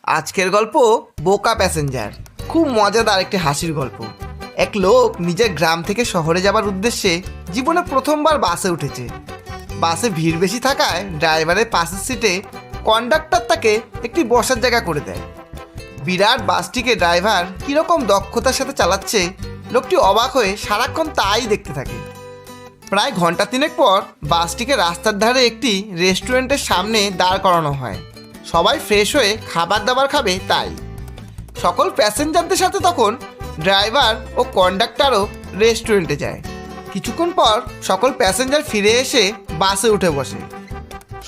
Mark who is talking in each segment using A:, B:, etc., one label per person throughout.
A: আজকের গল্প বোকা প্যাসেঞ্জার। খুব মজাদার একটি হাসির গল্প। এক লোক নিজের গ্রাম থেকে শহরে যাবার উদ্দেশ্যে জীবনে প্রথমবার বাসে উঠেছে। বাসে ভিড় বেশি থাকায় ড্রাইভারের পাশের সিটে কন্ডাক্টর তাকে একটি বসার জায়গা করে দেয়। বিরাট বাসটিকে ড্রাইভার কীরকম দক্ষতার সাথে চালাচ্ছে, লোকটি অবাক হয়ে সারাক্ষণ তাই দেখতে থাকে। প্রায় ঘন্টা তিনেক পর বাসটিকে রাস্তার ধারে একটি রেস্টুরেন্টের সামনে দাঁড় করানো হয়। সবাই ফ্রেশ হয়ে খাবার দাবার খাবে তাই। সকল প্যাসেঞ্জারদের সাথে তখন ড্রাইভার ও কন্ডাক্টরও রেস্টুরেন্টে যায়। কিছুক্ষণ পর সকল প্যাসেঞ্জার ফিরে এসে বাসে উঠে বসে।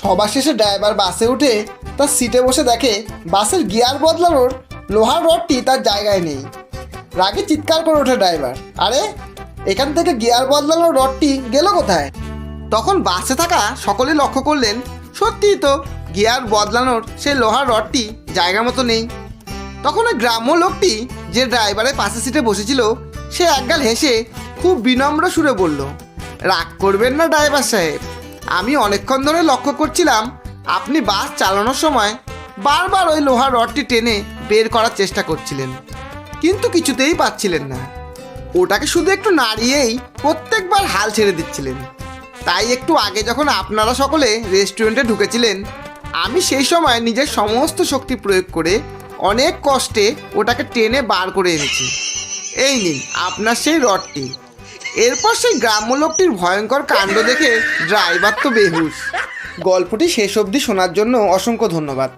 A: সবার শেষে ড্রাইভার বাসে উঠে তার সিটে বসে দেখে বাসের গিয়ার বদলানোর লোহার রডটি তার জায়গায় নেই। রাগে চিৎকার করে ওঠে ড্রাইভার, আরে এখান থেকে গিয়ার বদলানোর রডটি গেল কোথায়? তখন বাসে থাকা সকলে লক্ষ্য করলেন, সত্যিই তো গিয়ার বদলানোর সেই লোহার রডটি জায়গা মতো নেই। তখন ওই গ্রাম্য লোকটি যে ড্রাইভারের পাশে সিটে বসেছিল সে একগাল হেসে খুব বিনম্র সুরে বলল, রাগ করবেন না ড্রাইভার সাহেব, আমি অনেকক্ষণ ধরে লক্ষ্য করছিলাম আপনি বাস চালানোর সময় বারবার ওই লোহার রডটি টেনে বের করার চেষ্টা করছিলেন, কিন্তু কিছুতেই পাচ্ছিলেন না। ওটাকে শুধু একটু নাড়িয়েই প্রত্যেকবার হাল ছেড়ে দিচ্ছিলেন। তাই একটু আগে যখন আপনারা সকলে রেস্টুরেন্টে ঢুকেছিলেন, আমি সেই সময় নিজের সমস্ত শক্তি প্রয়োগ করে অনেক কষ্টে ওটাকে টেনে বার করে এনেছি। এই নিন আপনার সেই রডটি। এরপর সেই গ্রাম্য লোকটির ভয়ঙ্কর কাণ্ড দেখে ড্রাইভার তো বেহুশ। গল্পটি শেষ অবধি শোনার জন্য অসংখ্য ধন্যবাদ।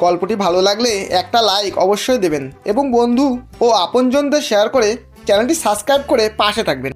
A: গল্পটি ভালো লাগলে একটা লাইক অবশ্যই দেবেন এবং বন্ধু ও আপনজনদের শেয়ার করে চ্যানেলটি সাবস্ক্রাইব করে পাশে থাকবেন।